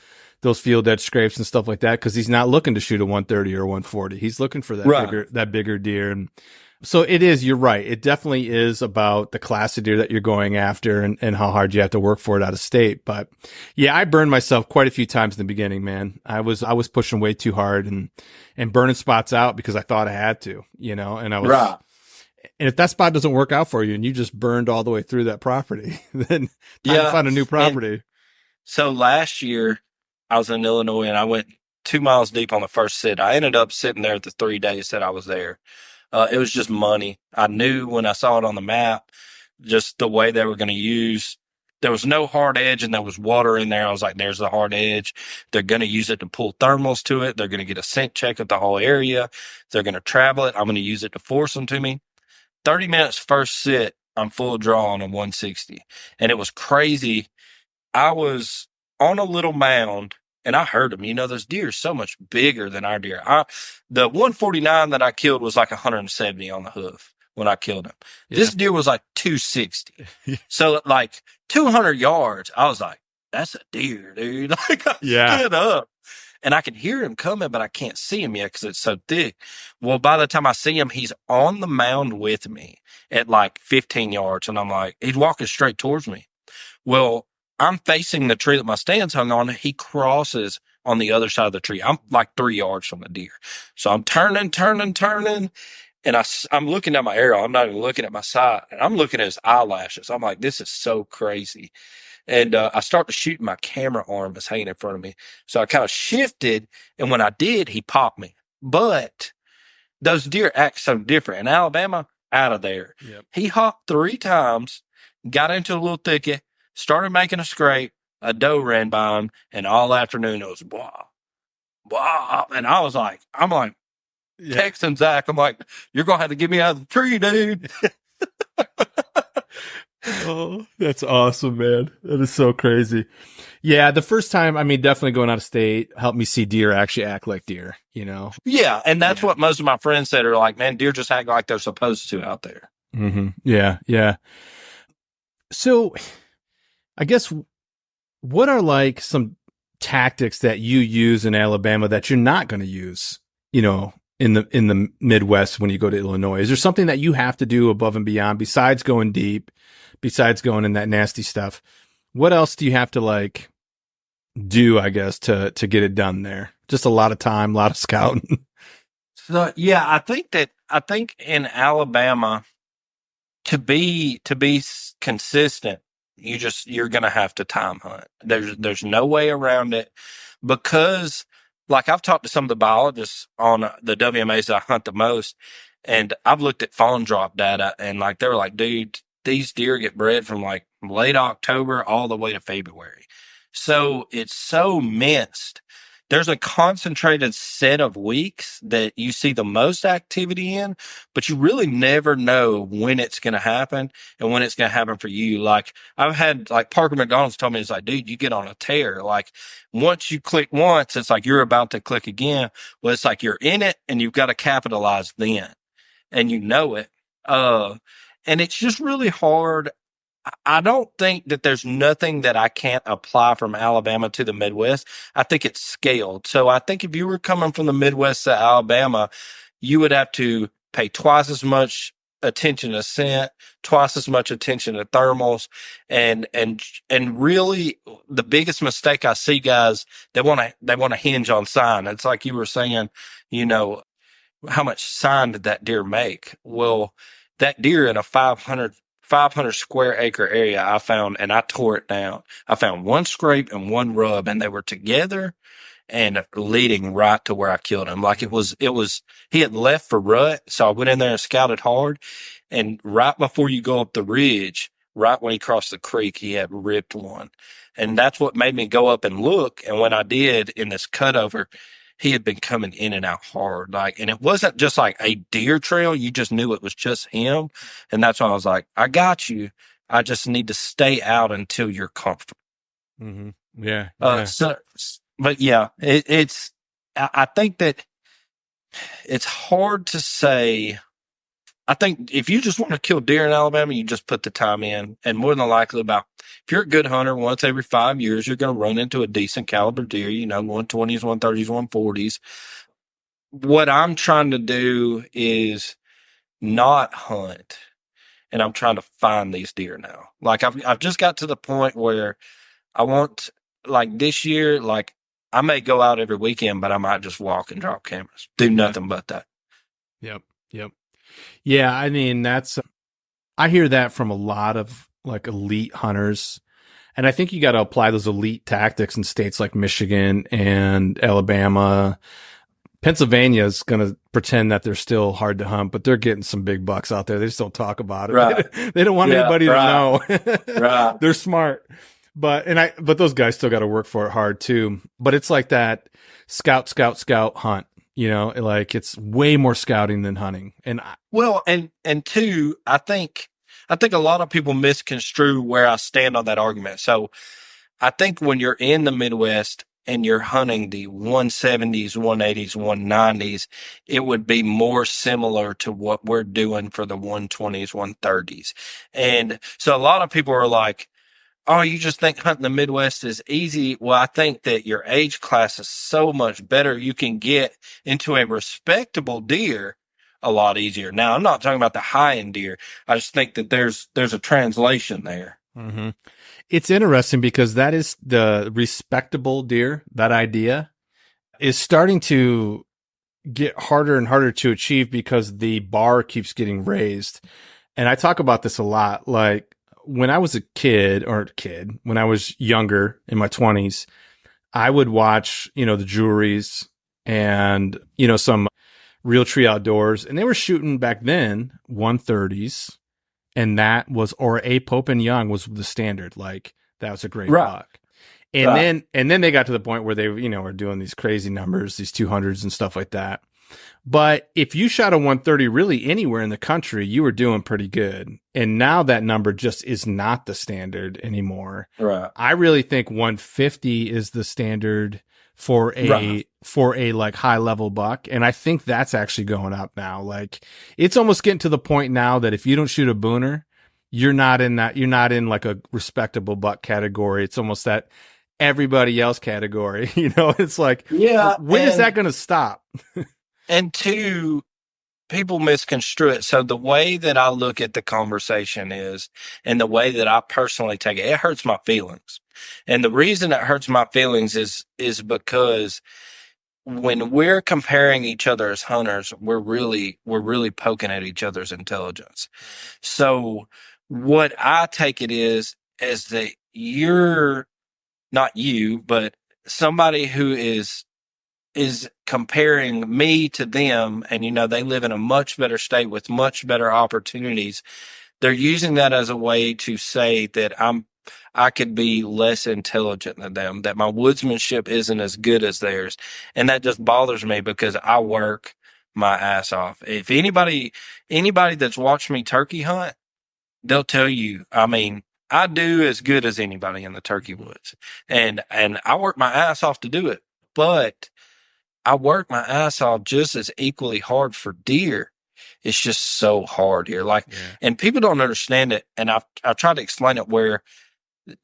field edge scrapes and stuff like that, because he's not looking to shoot a 130 or 140. He's looking for that bigger deer. And so you're right. It definitely is about the class of deer that you're going after and how hard you have to work for it out of state. But yeah, I burned myself quite a few times in the beginning, man. I was pushing way too hard and burning spots out because I thought I had to, and I was, right. And if that spot doesn't work out for you and you just burned all the way through that property, then time to find a new property. And so last year I was in Illinois and I went 2 miles deep on the first sit. I ended up sitting there the 3 days that I was there. It was just money. I knew when I saw it on the map, just the way they were going to use. There was no hard edge and there was water in there. I was like, there's the hard edge. They're going to use it to pull thermals to it. They're going to get a scent check of the whole area. They're going to travel it. I'm going to use it to force them to me. 30 minutes first sit, I'm full draw on a 160. And it was crazy. I was on a little mound, and I heard him. You know, those deer are so much bigger than our deer. The 149 that I killed was like 170 on the hoof when I killed him. Yeah. This deer was like 260. So like 200 yards, I was like, that's a deer, dude. Like I stood up and I can hear him coming, but I can't see him yet because it's so thick. Well, by the time I see him, he's on the mound with me at like 15 yards. And I'm like, he's walking straight towards me. Well, I'm facing the tree that my stand's hung on. He crosses on the other side of the tree. I'm like 3 yards from the deer. So I'm turning. And I'm looking at my arrow. I'm not even looking at my sight. And I'm looking at his eyelashes. I'm like, this is so crazy. And I start to shoot. My camera arm is hanging in front of me. So I kind of shifted. And when I did, he popped me. But those deer act so different. In Alabama, out of there. Yep. He hopped 3 times, got into a little thicket, started making a scrape. A doe ran by him. And all afternoon, it was blah, blah. And I'm like, texting Zach. I'm like, you're going to have to get me out of the tree, dude. Oh, that's awesome, man. That is so crazy. Yeah, the first time, I mean, definitely going out of state helped me see deer actually act like deer, you know? Yeah, and that's what most of my friends said are like, man, deer just act like they're supposed to out there. Mm-hmm. Yeah, yeah. So I guess what are like some tactics that you use in Alabama that you're not going to use, you know, in the Midwest when you go to Illinois? Is there something that you have to do above and beyond besides going deep, besides going in that nasty stuff? What else do you have to like do, I guess, to get it done there? Just a lot of time, a lot of scouting. So yeah, I think in Alabama to be consistent, you're gonna have to time hunt. There's no way around it because like I've talked to some of the biologists on the WMAs that I hunt the most, and I've looked at fawn drop data, and like they were like, dude, these deer get bred from like late October all the way to February. So it's so minced. There's a concentrated set of weeks that you see the most activity in, but you really never know when it's going to happen and when it's going to happen for you. Like I've had like Parker McDonald's told me, it's like, dude, you get on a tear. Like once you click once, it's like you're about to click again. Well, it's like you're in it and you've got to capitalize then and you know it. And it's just really hard. I don't think that there's nothing that I can't apply from Alabama to the Midwest. I think it's scaled. So I think if you were coming from the Midwest to Alabama, you would have to pay twice as much attention to scent, twice as much attention to thermals, and really the biggest mistake I see, guys, they want to hinge on sign. It's like you were saying, you know, how much sign did that deer make? Well, that deer in a 500 square acre area I found, and I tore it down. I found one scrape and one rub, and they were together and leading right to where I killed him. Like he had left for rut. So I went in there and scouted hard. And right before you go up the ridge, right when he crossed the creek, he had ripped one. And that's what made me go up and look. And when I did in this cutover, he had been coming in and out hard. Like, and it wasn't just like a deer trail. You just knew it was just him. And that's why I was like, I got you. I just need to stay out until you're comfortable. Mm-hmm. Yeah. But yeah, I think that it's hard to say. I think if you just want to kill deer in Alabama, you just put the time in, and more than likely if you're a good hunter, once every 5 years, you're going to run into a decent caliber deer, 120s, 130s, 140s. What I'm trying to do is not hunt, and I'm trying to find these deer now. Like I've just got to the point where I want, like this year, like I may go out every weekend, but I might just walk and drop cameras, do nothing but that. Yep. Yeah, I mean, I hear that from a lot of like elite hunters. And I think you got to apply those elite tactics in states like Michigan and Alabama. Pennsylvania is going to pretend that they're still hard to hunt, but they're getting some big bucks out there. They just don't talk about it. Right. They don't want anybody to know. Right. They're smart. But those guys still got to work for it hard too. But it's like that scout hunt. Like it's way more scouting than hunting. And two, I think a lot of people misconstrue where I stand on that argument. So I think when you're in the Midwest and you're hunting the 170s, 180s, 190s, it would be more similar to what we're doing for the 120s, 130s. And so a lot of people are like, oh, you just think hunting the Midwest is easy. Well, I think that your age class is so much better. You can get into a respectable deer a lot easier. Now, I'm not talking about the high end deer. I just think that there's a translation there. Mm-hmm. It's interesting because that is the respectable deer. That idea is starting to get harder and harder to achieve because the bar keeps getting raised. And I talk about this a lot. Like when I was when I was younger in my 20s, I would watch, the Juries and, some Real Tree Outdoors, and they were shooting back then 130s. And that was, or a Pope and Young was the standard. Like that was a great buck. And then they got to the point where they, were doing these crazy numbers, these 200s and stuff like that. But if you shot a 130 really anywhere in the country, you were doing pretty good. And now that number just is not the standard anymore. Right. I really think 150 is the standard for a like high level buck. And I think that's actually going up now. Like it's almost getting to the point now that if you don't shoot a booner, you're not in like a respectable buck category. It's almost that everybody else category. It's like, when is that going to stop? And two, people misconstrue it. So the way that I look at the conversation is, and the way that I personally take it, it hurts my feelings. And the reason it hurts my feelings is because when we're comparing each other as hunters, we're really poking at each other's intelligence. So what I take it is that you're not you, but somebody who is comparing me to them, and they live in a much better state with much better opportunities. They're using that as a way to say that I could be less intelligent than them, that my woodsmanship isn't as good as theirs. And that just bothers me because I work my ass off. If anybody that's watched me turkey hunt, they'll tell you, I do as good as anybody in the turkey woods. And I work my ass off to do it, but I work my ass off just as equally hard for deer. It's just so hard here. And people don't understand it. And I've tried to explain it where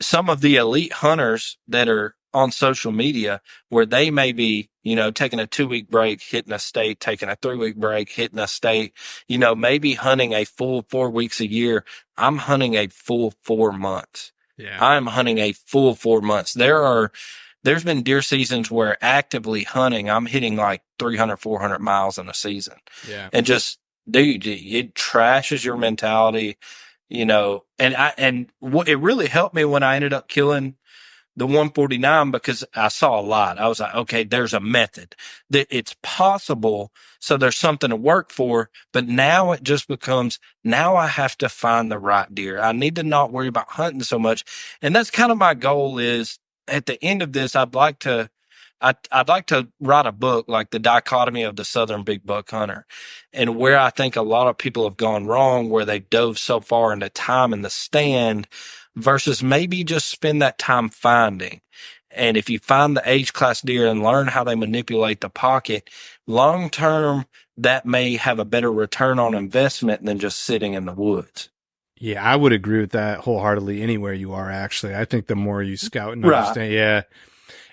some of the elite hunters that are on social media, where they may be, taking a 2-week break, hitting a state, taking a 3-week break, hitting a state, maybe hunting a full 4 weeks a year. I'm hunting a full 4 months. Yeah. I'm hunting a full 4 months. There's been deer seasons where actively hunting, I'm hitting like 300, 400 miles in a season. Yeah. And just, dude, it trashes your mentality, and what it really helped me when I ended up killing the 149, because I saw a lot. I was like, okay, there's a method that it's possible. So there's something to work for, but now it just becomes, now I have to find the right deer. I need to not worry about hunting so much. And that's kind of my goal is, at the end of this, I'd like to write a book like The Dichotomy of the Southern Big Buck Hunter, and where I think a lot of people have gone wrong, where they dove so far into time in the stand versus maybe just spend that time finding. And if you find the age class deer and learn how they manipulate the pocket, long term, that may have a better return on investment than just sitting in the woods. Yeah, I would agree with that wholeheartedly anywhere you are, actually. I think the more you scout and understand, yeah.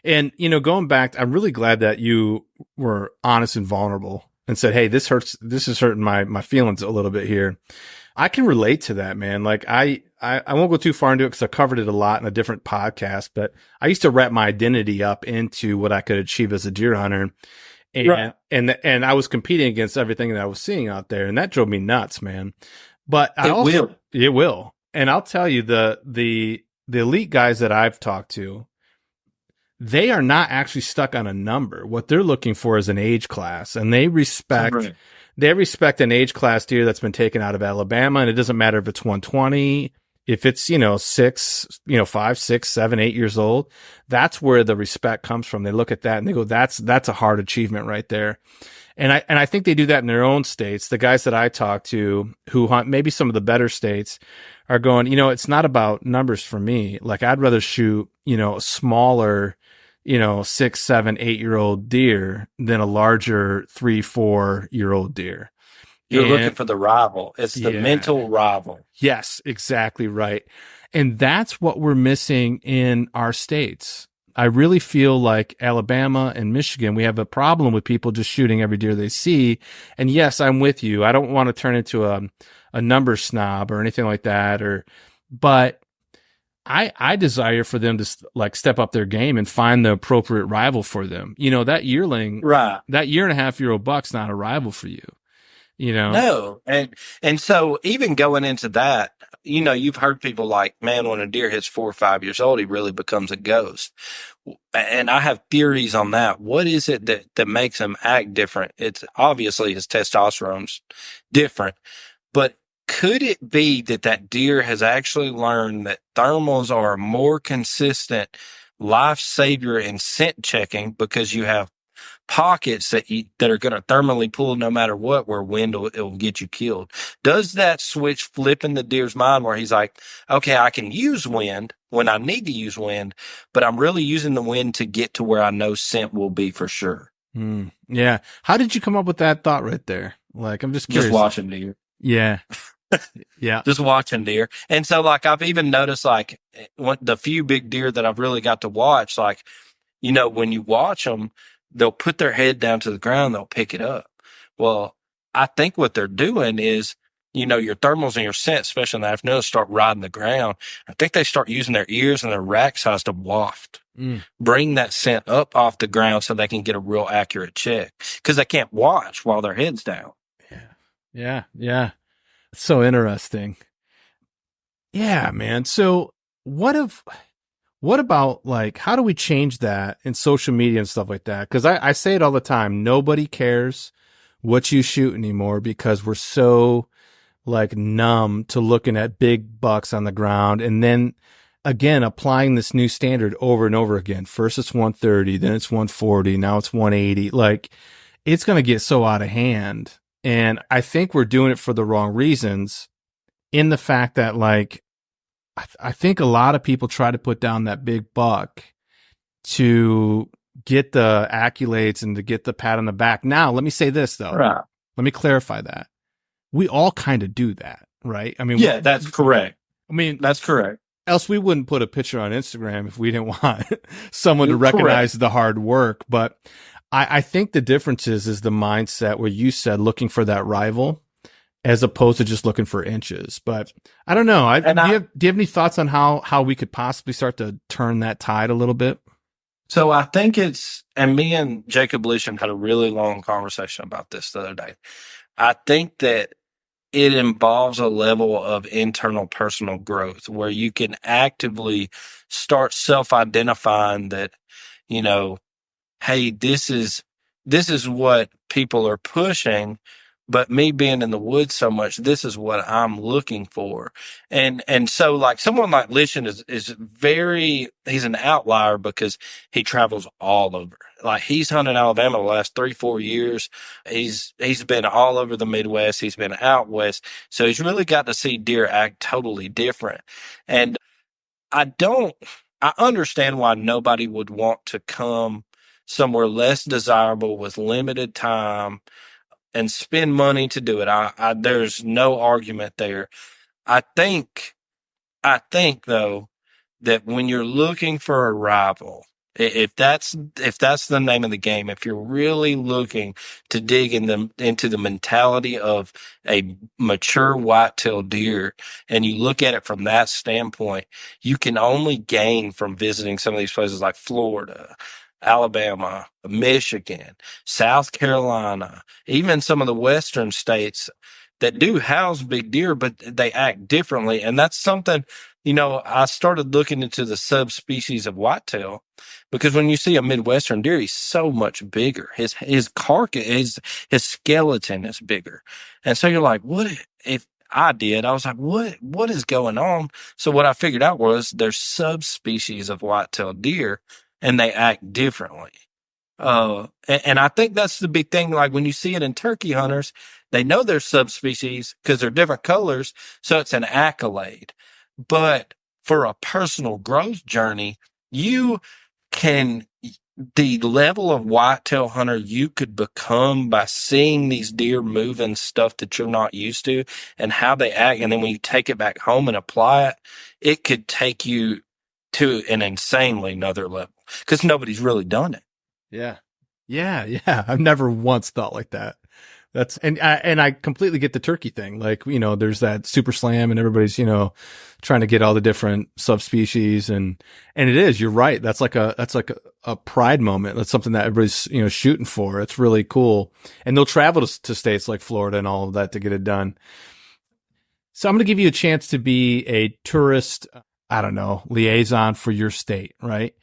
And, going back, I'm really glad that you were honest and vulnerable and said, hey, this hurts. This is hurting my feelings a little bit here. I can relate to that, man. Like I won't go too far into it because I covered it a lot in a different podcast, but I used to wrap my identity up into what I could achieve as a deer hunter. And, and I was competing against everything that I was seeing out there, and that drove me nuts, man. But it will. And I'll tell you, the elite guys that I've talked to, they are not actually stuck on a number. What they're looking for is an age class, and they respect an age class deer that's been taken out of Alabama. And it doesn't matter if it's 120, if it's, 5, 6, 7, 8 years old. That's where the respect comes from. They look at that and they go, that's a hard achievement right there. And I think they do that in their own states. The guys that I talk to who hunt maybe some of the better states are going, it's not about numbers for me. Like I'd rather shoot, smaller, 6, 7, 8 year old deer than a larger 3, 4 year old deer. You're looking And for the rival. It's the yeah, mental rival. yes, exactly right. And that's what we're missing in our states. I really feel like Alabama and Michigan, we have a problem with people just shooting every deer they see. And yes, I'm with you. I don't want to turn into a number snob or anything like that. But I desire for them to like step up their game and find the appropriate rival for them. That yearling, Right. that 1.5 year old buck's not a rival for you. No. And so even going into that, you've heard people like, man, when a deer hits 4 or 5 years old, he really becomes a ghost. And I have theories on that. What is it that makes him act different? It's obviously his testosterone's different, but could it be that deer has actually learned that thermals are a more consistent life savior in scent checking because you have pockets that are going to thermally pull no matter what, where wind it'll get you killed? Does that switch flip in the deer's mind where he's like, okay, I can use wind when I need to use wind, but I'm really using the wind to get to where I know scent will be for sure? Yeah. How did you come up with that thought right there? Like, I'm just curious. Just watching deer. Yeah. Yeah. Just watching deer. And so like I've even noticed like the few big deer that I've really got to watch, like, when you watch them, they'll put their head down to the ground, they'll pick it up. Well, I think what they're doing is, your thermals and your scent, especially in the afternoon, start riding the ground. I think they start using their ears and their rack size to waft, bring that scent up off the ground so they can get a real accurate check because they can't watch while their head's down. Yeah. Yeah. Yeah. It's so interesting. Yeah, man. So what about like, how do we change that in social media and stuff like that? Cause I say it all the time. Nobody cares what you shoot anymore because we're so like numb to looking at big bucks on the ground. And then again, applying this new standard over and over again. First it's 130, then it's 140. Now it's 180. Like it's going to get so out of hand. And I think we're doing it for the wrong reasons, in the fact that like, I think a lot of people try to put down that big buck to get the accolades and to get the pat on the back. Now, let me say this though. Right. Let me clarify that. We all kind of do that, right? I mean, yeah, that's correct. That's correct. Else we wouldn't put a picture on Instagram if we didn't want someone to recognize the hard work. But I think the difference is the mindset where you said looking for that rival as opposed to just looking for inches. But I don't know. Do you have any thoughts on how we could possibly start to turn that tide a little bit? So I think and me and Jacob Lisham had a really long conversation about this the other day. I think that it involves a level of internal personal growth where you can actively start self-identifying that, hey, this is what people are pushing, but me being in the woods so much, this is what I'm looking for. And so like someone like Lishan he's an outlier because he travels all over. Like he's hunted Alabama the last 3-4 years. He's been all over the Midwest. He's been out west. So he's really got to see deer act totally different. And I understand why nobody would want to come somewhere less desirable with limited time and spend money to do it. There's no argument there. I think though that when you're looking for a rival, if that's the name of the game, if you're really looking to dig into the mentality of a mature whitetail deer and you look at it from that standpoint, you can only gain from visiting some of these places like Florida, Alabama, Michigan, South Carolina, even some of the western states that do house big deer, but they act differently. And that's something, I started looking into the subspecies of whitetail because when you see a Midwestern deer, he's so much bigger. His carcass, his skeleton is bigger. And so you're like, what if I was like, what is going on? So what I figured out was there's subspecies of whitetail deer and they act differently. And I think that's the big thing. Like when you see it in turkey hunters, They know they're subspecies because they're different colors. So it's an accolade. But for a personal growth journey, you can, the level of whitetail hunter you could become by seeing these deer moving stuff that you're not used to and how they act. And then when you take it back home and apply it, it could take you to an insanely another level because nobody's really done it. Yeah. Yeah. Yeah. I've never once thought like that. And I completely get the turkey thing. Like, there's that super slam and everybody's, trying to get all the different subspecies and it is, you're right. That's like a pride moment. That's something that everybody's, shooting for. It's really cool. And they'll travel to states like Florida and all of that to get it done. So I'm going to give you a chance to be a tourist, I don't know, liaison for your state, right?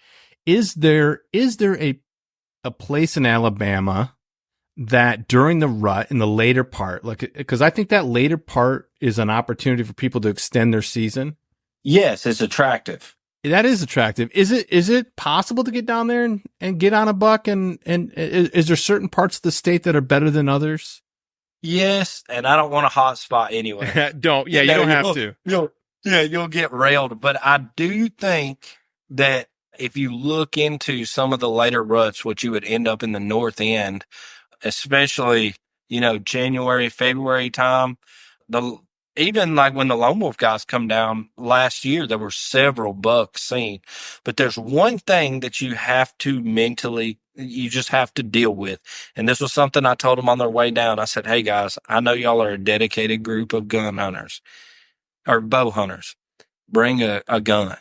Is there a place in Alabama that during the rut in the later part, like, because I think that later part is an opportunity for people to extend their season. Yes, it's attractive. That is attractive. Is it possible to get down there and get on a buck? And is there certain parts of the state that are better than others? Yes, and I don't want a hot spot anyway. Don't. Yeah, you don't have to. You'll get railed. But I do think that if you look into some of the later ruts, which you would end up in the north end, especially, January, February time, even like when the lone wolf guys come down last year, there were several bucks seen. But there's one thing that you just have to deal with. And this was something I told them on their way down. I said, hey guys, I know y'all are a dedicated group of gun hunters or bow hunters. Bring a gun.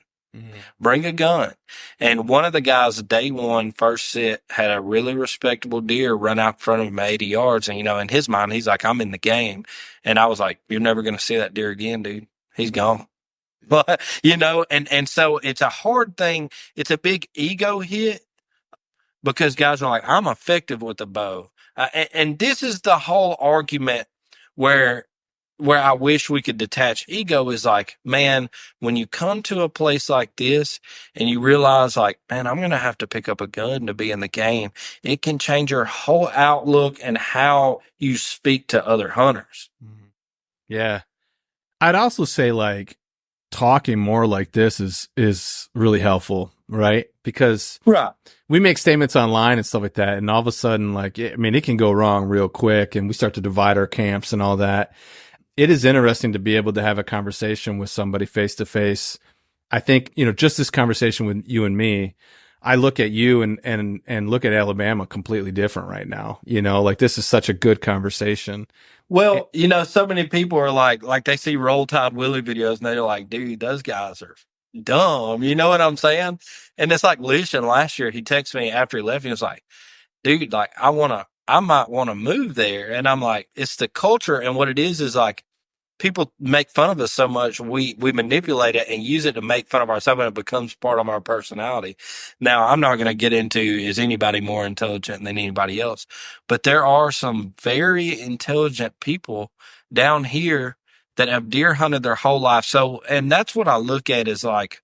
Bring a gun. And one of the guys, day one, first sit, had a really respectable deer run out in front of him 80 yards. And, in his mind, he's like, I'm in the game. And I was like, you're never going to see that deer again, dude. He's gone. But, and so it's a hard thing. It's a big ego hit because guys are like, I'm effective with the bow. And this is the whole argument where I wish we could detach. Ego is like, man, when you come to a place like this and you realize like, man, I'm going to have to pick up a gun to be in the game, it can change your whole outlook and how you speak to other hunters. Yeah. I'd also say like talking more like this is really helpful, right? Because we make statements online and stuff like that. And all of a sudden, like, it can go wrong real quick and we start to divide our camps and all that. It is interesting to be able to have a conversation with somebody face to face. I think, just this conversation with you and me, I look at you and look at Alabama completely different right now. Like this is such a good conversation. Well, so many people are like they see Roll Tide Willie videos and they're like, dude, those guys are dumb. You know what I'm saying? And it's like Lucian last year, he texted me after he left. He was like, dude, like I might want to move there. And I'm like, it's the culture. And what it is like, people make fun of us so much, we manipulate it and use it to make fun of ourselves, and it becomes part of our personality. Now, I'm not going to get into is anybody more intelligent than anybody else, but there are some very intelligent people down here that have deer hunted their whole life. So, and that's what I look at is like,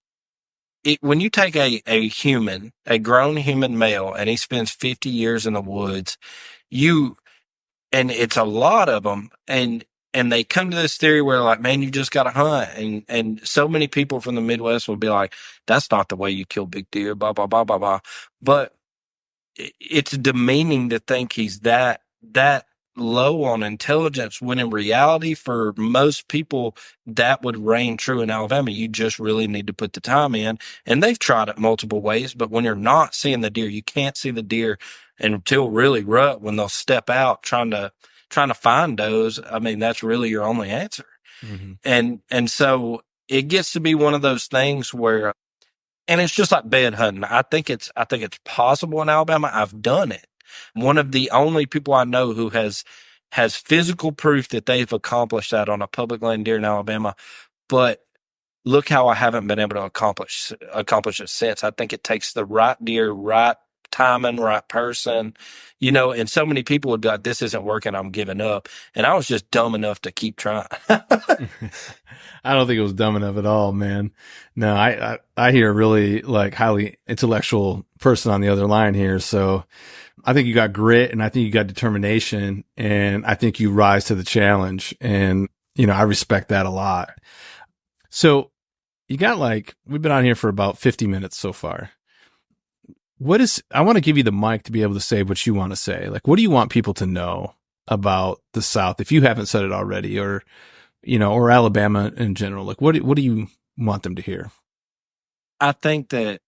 when you take a human, a grown human male, and he spends 50 years in the woods, and it's a lot of them, and they come to this theory where like, man, you just got to hunt. And so many people from the Midwest will be like, that's not the way you kill big deer, blah, blah, blah, blah, blah. But it's demeaning to think he's that low on intelligence when in reality, for most people, that would reign true in Alabama. You just really need to put the time in. And they've tried it multiple ways, but when you're not seeing the deer, you can't see the deer until really rut when they'll step out trying to find those. I mean, that's really your only answer. Mm-hmm. And so it gets to be one of those things where, and it's just like bed hunting. I think it's possible in Alabama. I've done it. One of the only people I know who has physical proof that they've accomplished that on a public land deer in Alabama. But look how I haven't been able to accomplish it since. I think it takes the right deer, right timing, right person, and so many people would be like, this isn't working, I'm giving up. And I was just dumb enough to keep trying. I don't think it was dumb enough at all, man. No, I hear a really like highly intellectual person on the other line here. So I think you got grit and I think you got determination and I think you rise to the challenge. And, I respect that a lot. So you got we've been on here for about 50 minutes so far. I want to give you the mic to be able to say what you want to say. Like, what do you want people to know about the South if you haven't said it already, or Alabama in general? Like, what do you want them to hear? I think that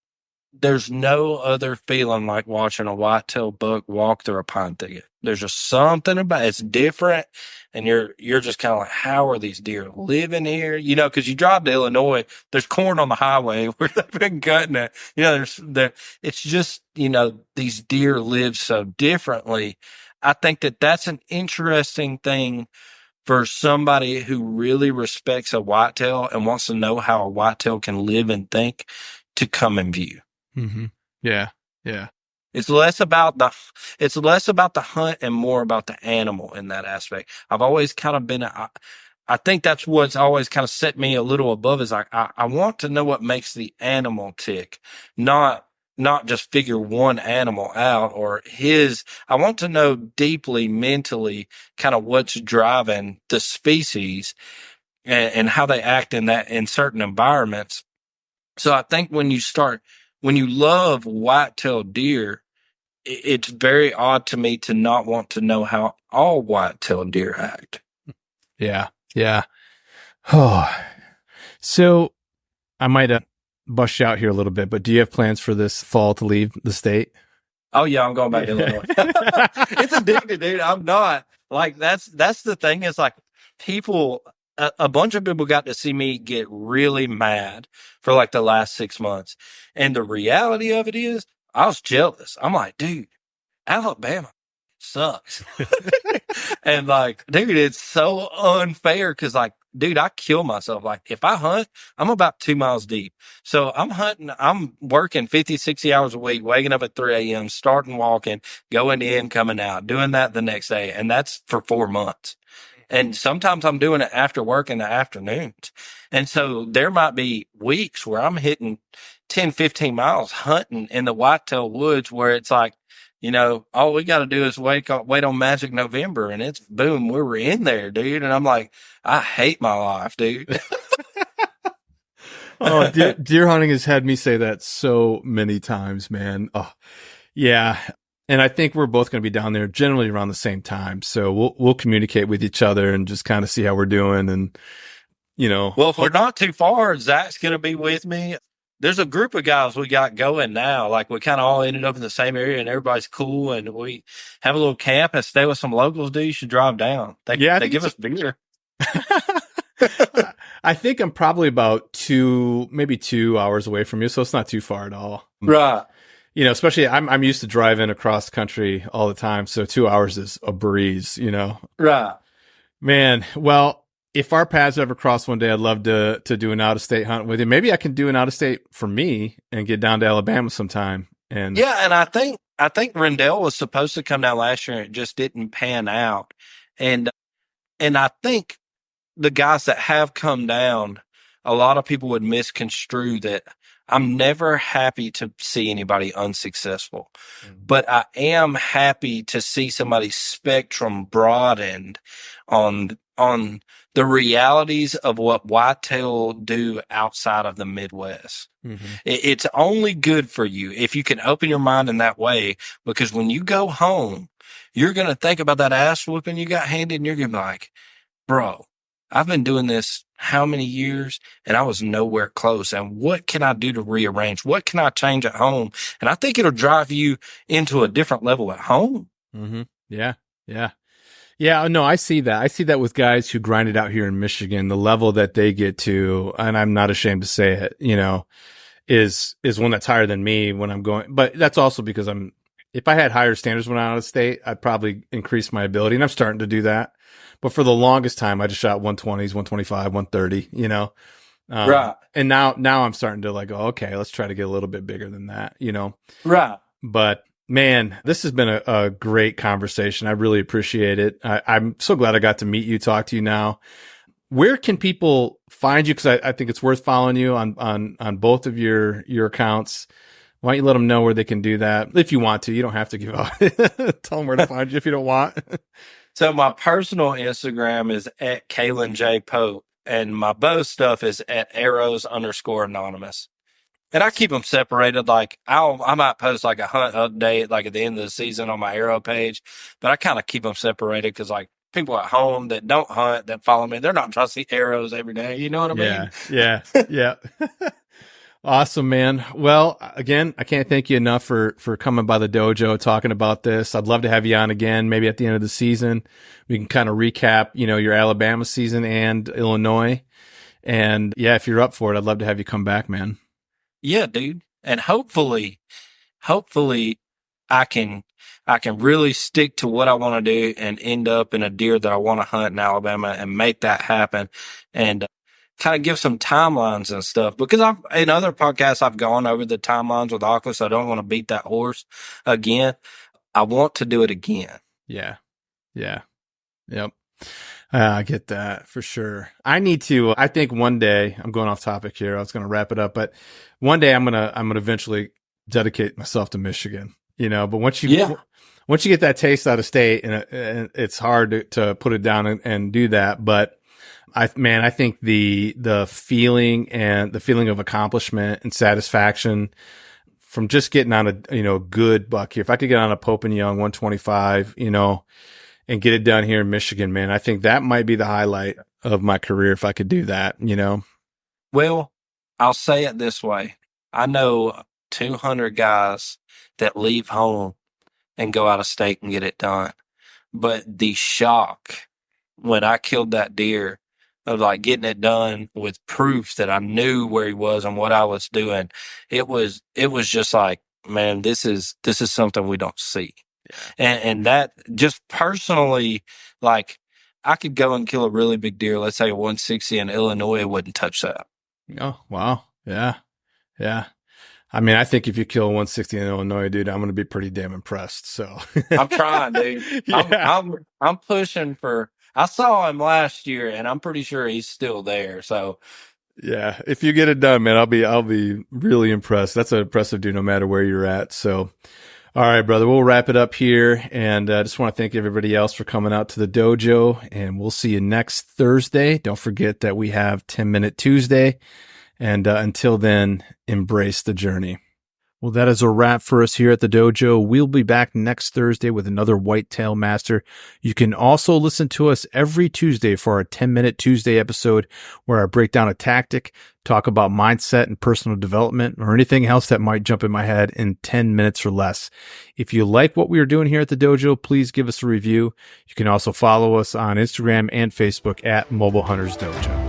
there's no other feeling like watching a whitetail buck walk through a pine thicket. There's just something about it's different, and you're just kind of like, how are these deer living here? Because you drive to Illinois, there's corn on the highway where they've been cutting it. It's just these deer live so differently. I think that that's an interesting thing for somebody who really respects a whitetail and wants to know how a whitetail can live and think to come and view. Mm-hmm. Yeah. Yeah. It's less about the hunt and more about the animal in that aspect. I've always kind of been, I think that's what's always kind of set me a little above is like, I want to know what makes the animal tick, not just figure one animal out I want to know deeply mentally kind of what's driving the species and how they act in certain environments. So I think when you love white-tailed deer, it's very odd to me to not want to know how all white-tailed deer act. Yeah. Yeah. Oh, so I might bust you out here a little bit, but do you have plans for this fall to leave the state? Oh yeah, I'm going back to Illinois. It's addictive, dude. I'm not like that's the thing is like a bunch of people got to see me get really mad for like the last 6 months. And the reality of it is I was jealous. I'm like, dude, Alabama sucks. And like, dude, it's so unfair because like, dude, I kill myself. Like if I hunt, I'm about 2 miles deep. So I'm working 50, 60 hours a week, waking up at 3 a.m., starting walking, going in, coming out, doing that the next day. And that's for 4 months. And sometimes I'm doing it after work in the afternoons. And so there might be weeks where I'm hitting 10, 15 miles hunting in the whitetail woods where it's like, all we got to do is wait on Magic November and it's boom, we were in there, dude. And I'm like, I hate my life, dude. Oh, deer hunting has had me say that so many times, man. Oh, yeah. And I think we're both going to be down there generally around the same time. So we'll communicate with each other and just kind of see how we're doing. And, well, if we're not too far, Zach's going to be with me. There's a group of guys we got going now. Like we kind of all ended up in the same area and everybody's cool. And we have a little camp and stay with some locals. Dude, you should drive down. They give us beer. I think I'm probably about maybe 2 hours away from you. So it's not too far at all. Right. Especially I'm used to driving across the country all the time. So 2 hours is a breeze, Right. Man. Well, if our paths ever cross one day, I'd love to do an out of state hunt with you. Maybe I can do an out of state for me and get down to Alabama sometime. And yeah. And I think Rendell was supposed to come down last year and it just didn't pan out. And I think the guys that have come down, a lot of people would misconstrue that. I'm never happy to see anybody unsuccessful, but I am happy to see somebody's spectrum broadened on the realities of what whitetail do outside of the Midwest. Mm-hmm. It's only good for you if you can open your mind in that way, because when you go home, you're going to think about that ass whooping you got handed and you're going to be like, bro, I've been doing this how many years and I was nowhere close. And what can I do to rearrange? What can I change at home? And I think it'll drive you into a different level at home. Mm-hmm. Yeah. Yeah. Yeah. No, I see that. I see that with guys who grind it out here in Michigan, the level that they get to, and I'm not ashamed to say it, is one that's higher than me when I'm going, but that's also because if I had higher standards when I'm out of state, I'd probably increase my ability, and I'm starting to do that. But for the longest time, I just shot 120s, 125, 130, Right. And now I'm starting to like, oh, okay, let's try to get a little bit bigger than that, Right. But Man, this has been a great conversation. I really appreciate it. I'm so glad I got to meet you, talk to you now. Where can people find you? Because I think it's worth following you on both of your accounts. Why don't you let them know where they can do that if you want to? You don't have to give out. Tell them where to find you if you don't want. So my personal Instagram is at Kaylan J Pope, and my bow stuff is at arrows_anonymous. And I keep them separated. Like I might post like a hunt update, like at the end of the season on my arrow page, but I kind of keep them separated because like people at home that don't hunt that follow me, they're not trying to see arrows every day. You know what I mean? Yeah. Awesome, man. Well, again, I can't thank you enough for coming by the dojo, talking about this. I'd love to have you on again, maybe at the end of the season. We can kind of recap, your Alabama season and Illinois. And yeah, if you're up for it, I'd love to have you come back, man. Yeah, dude. And hopefully I can really stick to what I want to do and end up in a deer that I want to hunt in Alabama and make that happen. And kind of give some timelines and stuff, because in other podcasts I've gone over the timelines with Aqua, so I don't want to beat that horse again. I want to do it again. Yeah. Yep. I get that for sure. I think one day, I'm going off topic here. I was going to wrap it up, but one day I'm going to eventually dedicate myself to Michigan, but once you get that taste out of state, and it's hard to put it down and do that. But I think the feeling of accomplishment and satisfaction from just getting on a good buck here. If I could get on a Pope and Young 125, and get it done here in Michigan, man, I think that might be the highlight of my career if I could do that, Well, I'll say it this way. I know 200 guys that leave home and go out of state and get it done. But the shock when I killed that deer of like getting it done with proof that I knew where he was and what I was doing, it was just like, man, this is something we don't see. And that just personally, like I could go and kill a really big deer, let's say a 160 in Illinois, it wouldn't touch that. Oh, wow. Yeah. I mean, I think if you kill 160 in Illinois, dude, I'm going to be pretty damn impressed. So I'm trying, dude. Yeah. I'm pushing for. I saw him last year, and I'm pretty sure he's still there. So yeah, if you get it done, man, I'll be really impressed. That's an impressive dude, no matter where you're at. So, all right, brother, we'll wrap it up here, and I just want to thank everybody else for coming out to the dojo, and we'll see you next Thursday. Don't forget that we have 10-Minute Tuesday. And until then, embrace the journey. Well, that is a wrap for us here at the dojo. We'll be back next Thursday with another Whitetail Master. You can also listen to us every Tuesday for our 10-Minute Tuesday episode, where I break down a tactic, talk about mindset and personal development, or anything else that might jump in my head in 10 minutes or less. If you like what we are doing here at the dojo, please give us a review. You can also follow us on Instagram and Facebook at Mobile Hunters Dojo.